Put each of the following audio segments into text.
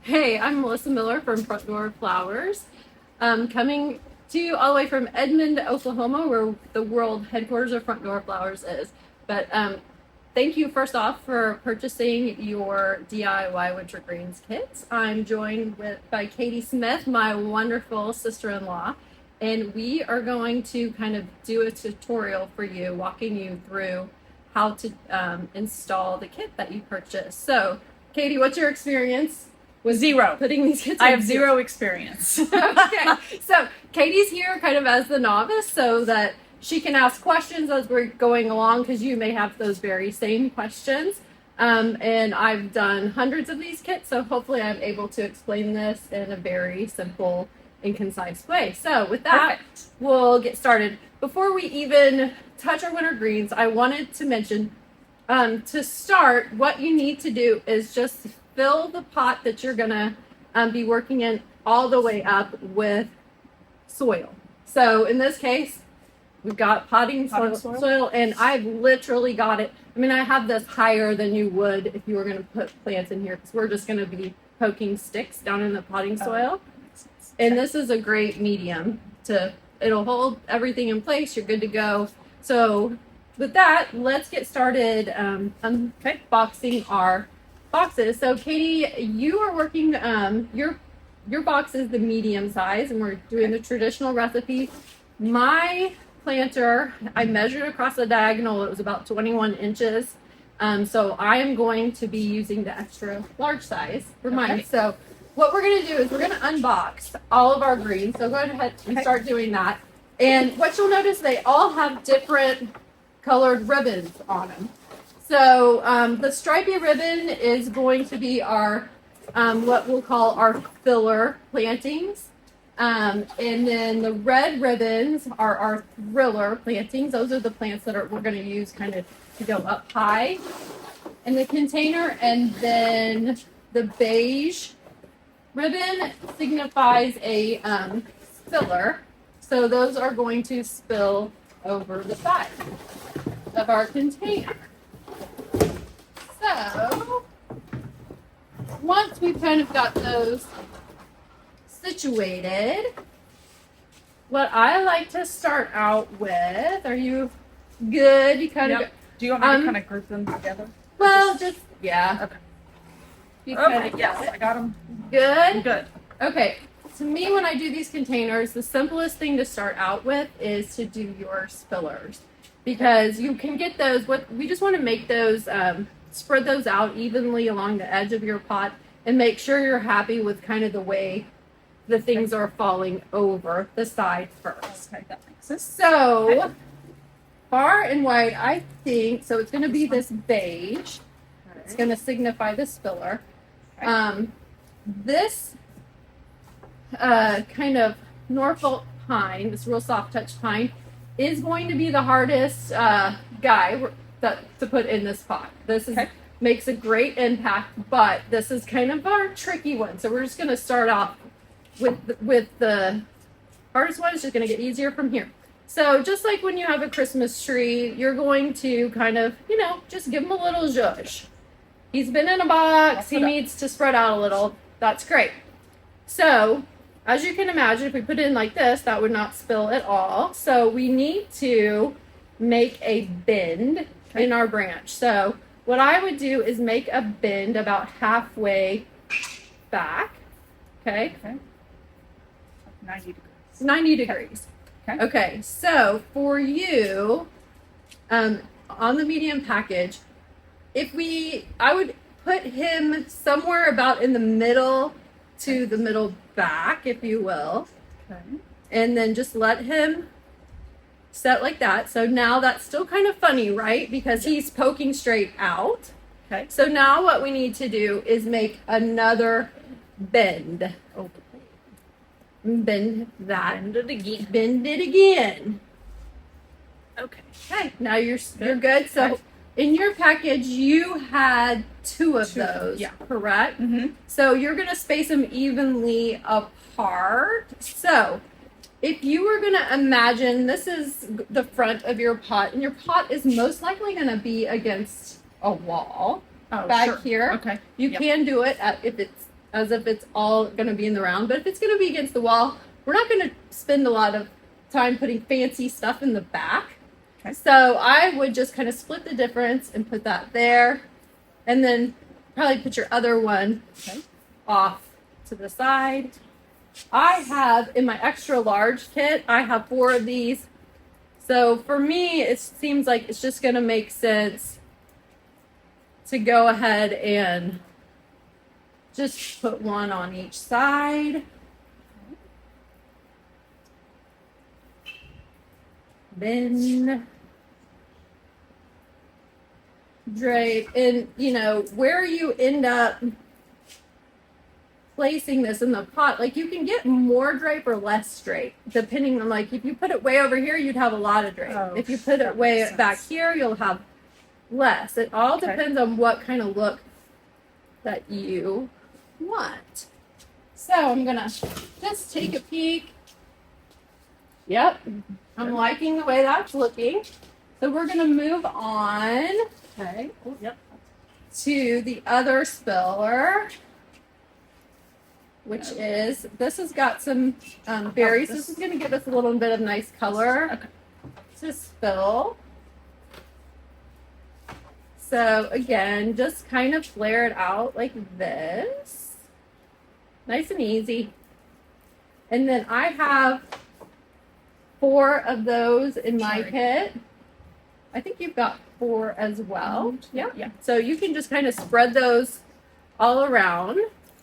Hey, I'm Melissa Miller from Front Door Flowers, coming to you all the way from Edmond, Oklahoma, where the world headquarters of Front Door Flowers is. But thank you first off for purchasing your DIY Winter Greens kits. I'm joined by Katie Smith, my wonderful sister-in-law, and we are going to kind of do a tutorial for you, walking you through how to install the kit that you purchased. So, Katie, what's your experience? With zero. Putting these kits I have zero experience. Okay, so Katie's here kind of as the novice so that she can ask questions as we're going along because you may have those very same questions. And I've done hundreds of these kits, so hopefully I'm able to explain this in a very simple and concise way. So with that, Perfect. we'll get started. Before we even touch our winter greens, I wanted to mention to start, what you need to do is just fill the pot that you're gonna be working in all the way up with soil. So in this case, we've got potting soil, and I've literally got it. I mean, I have this higher than you would if you were gonna put plants in here because we're just gonna be poking sticks down in the potting soil. And this is a great medium it'll hold everything in place. You're good to go. So with that, let's get started unboxing our boxes. So Katie, you are working your box is the medium size, and we're doing the traditional recipe. My planter, I measured across the diagonal, it was about 21 inches. So I am going to be using the extra large size for mine. So what we're going to do is we're going to unbox all of our greens. So go ahead and start doing that. And what you'll notice, they all have different colored ribbons on them. So the stripy ribbon is going to be our what we'll call our filler plantings. And then the red ribbons are our thriller plantings. Those are the plants that we're going to use kind of to go up high in the container. And then the beige ribbon signifies a filler. So those are going to spill over the side of our container. So once we've kind of got those situated, what I like to start out with, are you good? You kind of Do you want me to kind of group them together? well, just yeah. Okay. You Okay, kind of yes, I got them. good. Good. Okay. To me, when I do these containers, the simplest thing to start out with is to do your spillers, because you can get those. What we just want to make those, spread those out evenly along the edge of your pot, and make sure you're happy with kind of the way the things are falling over the side first. Okay, that makes sense. So far and wide, I think so. It's going to be this beige. It's going to signify the spiller. This kind of Norfolk pine, this real soft touch pine, is going to be the hardest guy to put in this pot. This makes a great impact, but this is kind of our tricky one. So we're just going to start off with the hardest one. It's just going to get easier from here. So just like when you have a Christmas tree, you're going to kind of, just give him a little zhuzh. He's been in a box. He needs to spread out a little. That's great. So as you can imagine, if we put it in like this, that would not spill at all. So we need to make a bend in our branch. So what I would do is make a bend about halfway back. Okay. 90 degrees. 90 degrees. Okay. So for you, on the medium package, I would put him somewhere about in the middle to the middle back, if you will. Okay. And then just let him set like that. So now that's still kind of funny, right? Because he's poking straight out. Okay. So now what we need to do is make another bend. Okay. Bend that. Bend it again. Bend it again. Okay. Okay. Now you're good. So in your package, you had two of those, correct? Mm-hmm. So you're going to space them evenly apart. So if you were going to imagine, this is the front of your pot, and your pot is most likely going to be against a wall back here. Okay. You can do it if it's as if it's all going to be in the round. But if it's going to be against the wall, we're not going to spend a lot of time putting fancy stuff in the back. Okay. So I would just kind of split the difference and put that there. And then probably put your other one off to the side. I have, in my extra large kit, I have 4 of these. So for me, it seems like it's just going to make sense to go ahead and just put one on each side. Then drape. And, you know, where you end up placing this in the pot, like you can get more drape or less drape depending on, like, if you put it way over here, you'd have a lot of drape. Oh, if you put it way back here, you'll have less. It all depends on what kind of look that you want. So I'm gonna just take a peek. Yep, I'm liking the way that's looking. So we're gonna move on to the other spiller, which is, this has got some berries. This is going to give us a little bit of nice color to spill. So again, just kind of flare it out like this. Nice and easy. And then I have 4 of those in my kit. I think you've got 4 as well. Yeah. So you can just kind of spread those all around.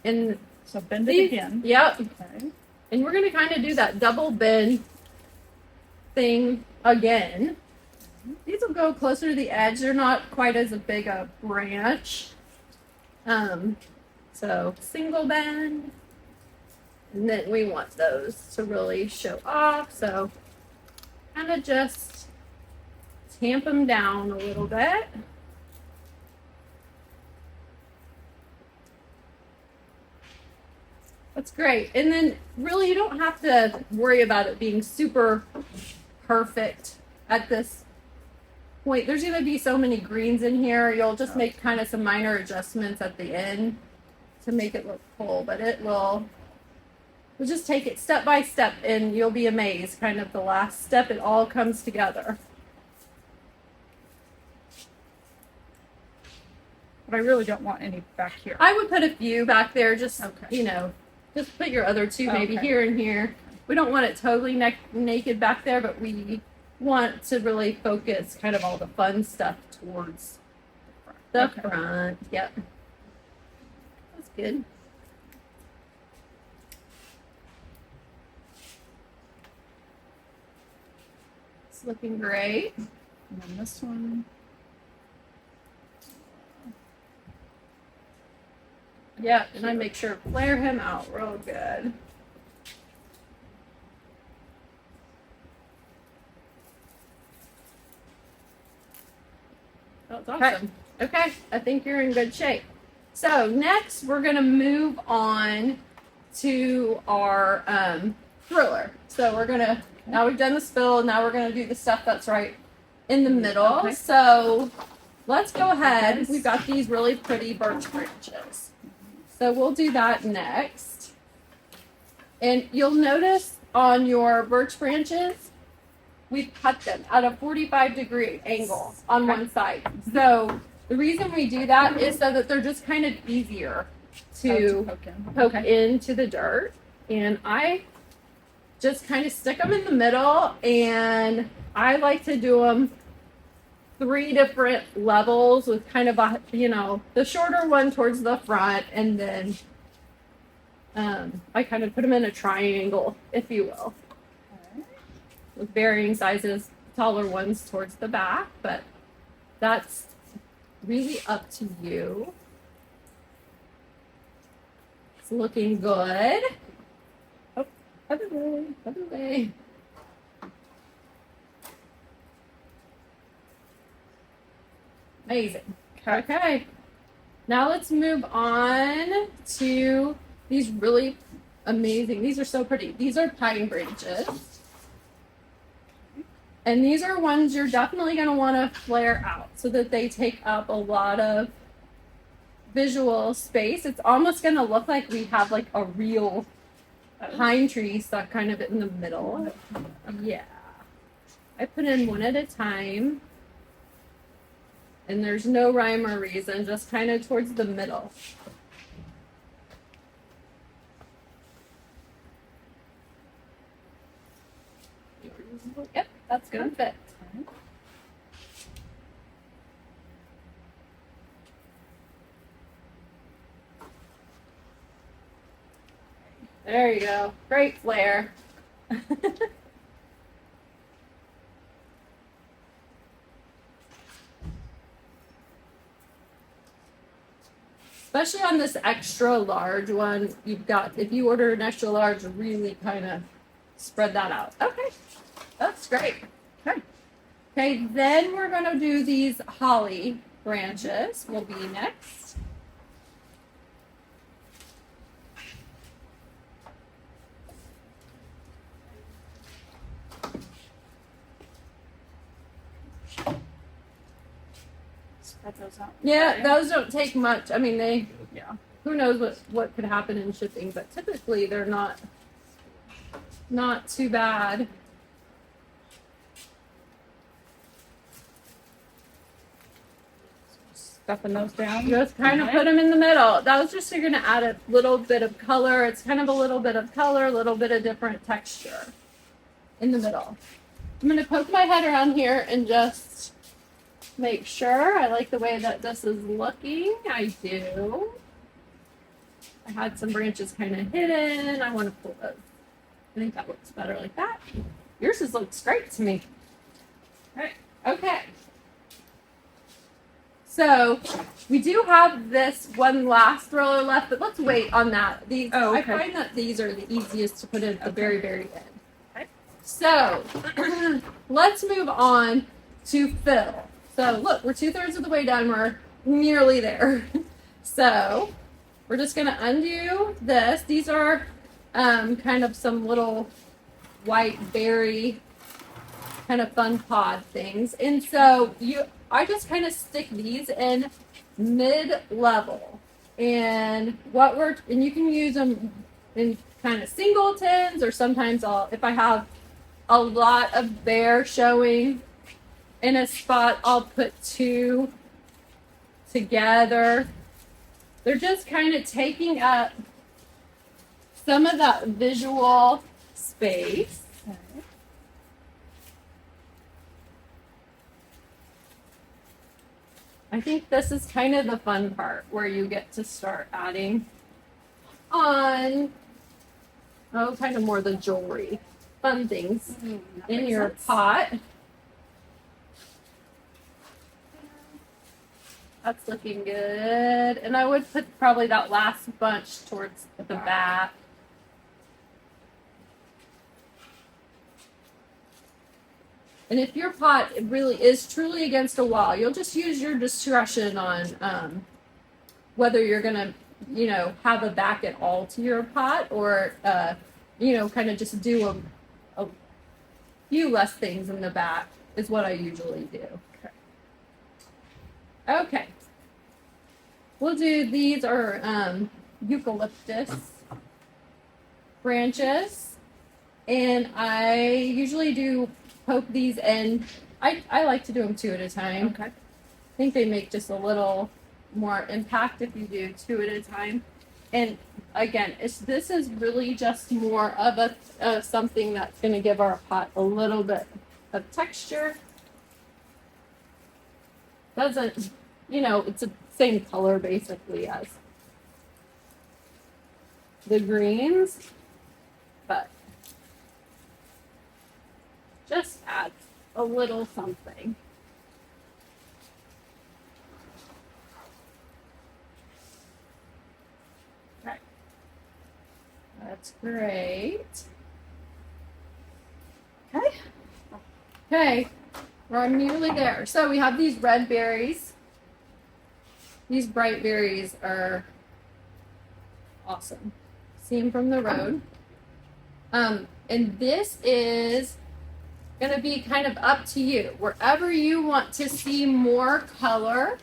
And so bend it again. Yep. Okay. And we're going to kind of do that double bend thing again. These will go closer to the edge. They're not quite as big a branch. So single bend. And then we want those to really show off. So kind of just tamp them down a little bit. That's great. And then really you don't have to worry about it being super perfect at this point. There's going to be so many greens in here. You'll just make kind of some minor adjustments at the end to make it look full, but we'll just take it step by step and you'll be amazed. Kind of the last step, it all comes together. But I really don't want any back here. I would put a few back there, just, you know, just put your other 2 maybe here and here. We don't want it totally naked back there, but we want to really focus kind of all the fun stuff towards the front. Yep. That's good. It's looking great. And then this one. Yeah, and I make sure to flare him out real good. That's awesome. Okay, I think you're in good shape. So next, we're gonna move on to our thriller. So we're gonna, now we've done the spill, now we're gonna do the stuff that's right in the middle. Okay. So let's go ahead. We've got these really pretty birch branches. So we'll do that next. And you'll notice on your birch branches, we've cut them at a 45-degree angle on one side. So the reason we do that is so that they're just kind of easier to poke into the dirt. And I just kind of stick them in the middle, and I like to do them 3 different levels with kind of a, you know, the shorter one towards the front, and then I kind of put them in a triangle, if you will, with varying sizes, taller ones towards the back, but that's really up to you. It's looking good. Oh, other way. Amazing. Okay. Now let's move on to these really amazing. These are so pretty. These are pine branches. And these are ones you're definitely going to want to flare out so that they take up a lot of visual space. It's almost going to look like we have like a real pine tree stuck kind of in the middle. Yeah. I put in one at a time. And there's no rhyme or reason, just kind of towards the middle. Yep, that's gonna fit. There you go. Great flare. Especially on this extra large one, you've got, if you order an extra large, really kind of spread that out. Okay, that's great. Okay. Okay, then we're going to do these holly branches, will be next. Spread those out. Yeah, Okay. those don't take much. I mean, they, Yeah. who knows what could happen in shipping, but typically they're not too bad. Stuffing those down. Just kind of put them in the middle. That was just, you're going to add a little bit of color. It's kind of a little bit of color, a little bit of different texture in the middle. I'm going to poke my head around here and just make sure I like the way that this is looking. I do. I had some branches kind of hidden. I want to pull those. I think that looks better like that. Yours looks great to me. All right. Okay. So we do have this one last roller left, but let's wait on that. These, Oh, okay. I find that these are the easiest to put in at the very, very end. Okay. So let's move on to fill. So look, we're 2/3 of the way done. We're nearly there. So we're just going to undo this. These are kind of some little white berry kind of fun pod things. And so I just kind of stick these in mid-level. And and you can use them in kind of singletons, or sometimes if I have a lot of bear showing in a spot, I'll put two together. They're just kind of taking up some of that visual space. Okay. I think this is kind of the fun part where you get to start adding on, kind of more the jewelry, fun things That in makes your sense. pot. That's looking good. And I would put probably that last bunch towards the back. And if your pot really is truly against a wall, you'll just use your discretion on whether you're gonna, have a back at all to your pot, or kind of just do a few less things in the back is what I usually do. Okay. We'll do, these are eucalyptus branches, and I usually do poke these in. I like to do them 2 at a time. Okay. I think they make just a little more impact if you do 2 at a time. And again, this is really just more of a something that's going to give our pot a little bit of texture. Doesn't, it's the same color basically as the greens, but just adds a little something. Okay. That's great. Okay. Okay. We're nearly there. So we have these red berries. These bright berries are awesome. See them from the road. And this is going to be kind of up to you. Wherever you want to see more color,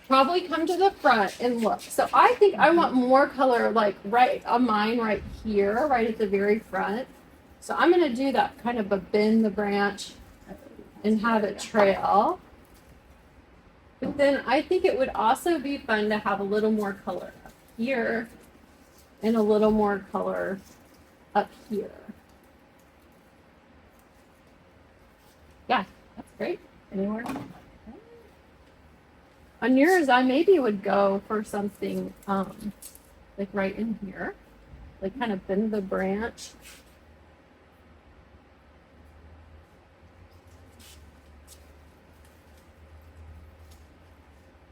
probably come to the front and look. So I think I want more color like right on mine right here, right at the very front. So I'm gonna do that kind of a bend the branch and have it trail. But then I think it would also be fun to have a little more color up here and a little more color up here. Yeah, that's great. Anywhere? On yours, I maybe would go for something like right in here, like kind of bend the branch.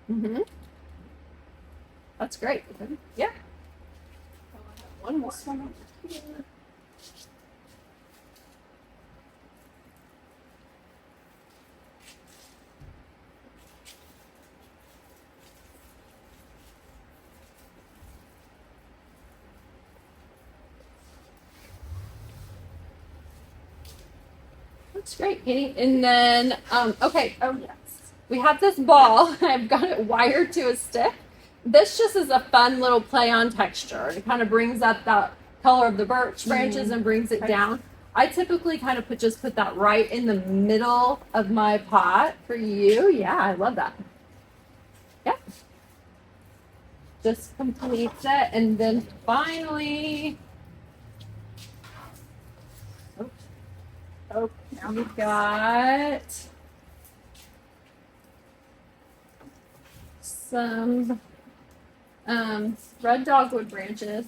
Mm-hmm. That's great. Yeah. One more. This one over here. That's great, Katie. And then, okay, Oh, yes. we have this ball. I've got it wired to a stick. This just is a fun little play on texture. It kind of brings up that color of the birch branches and brings it Okay. down. I typically kind of just put that right in the middle of my pot for you. Yeah, I love that. Yeah. Just completes it. And then finally, oh, now we've got some red dogwood branches.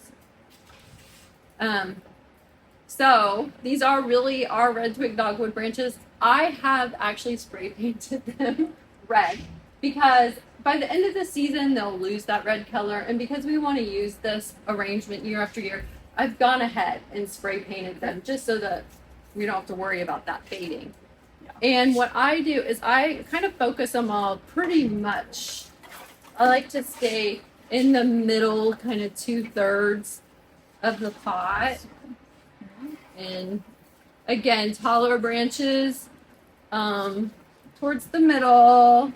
So these are really our red twig dogwood branches. I have actually spray painted them red because by the end of the season they'll lose that red color, and because we want to use this arrangement year after year, I've gone ahead and spray painted them just so that we don't have to worry about that fading. Yeah. And what I do is I kind of focus them all pretty much. I like to stay in the middle, kind of 2/3 of the pot. And again, taller branches towards the middle.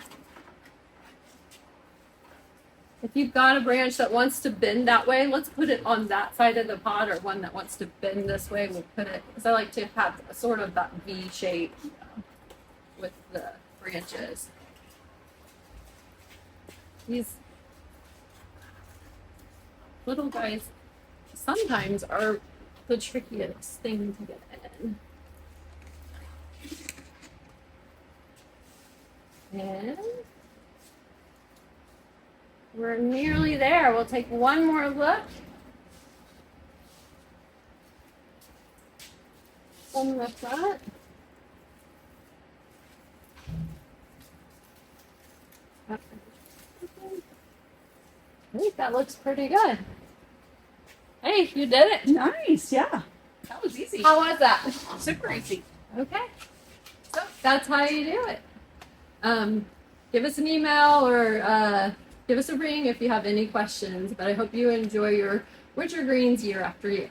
If you've got a branch that wants to bend that way, let's put it on that side of the pot, or one that wants to bend this way, we'll put it, because I like to have sort of that V shape with the branches. These little guys sometimes are the trickiest thing to get in. And we're nearly there. We'll take one more look. On the front. I think that looks pretty good. Hey, you did it. Nice, yeah. That was easy. How was that? Super easy. Okay. So that's how you do it. Give us an email or give us a ring if you have any questions. But I hope you enjoy your winter greens year after year.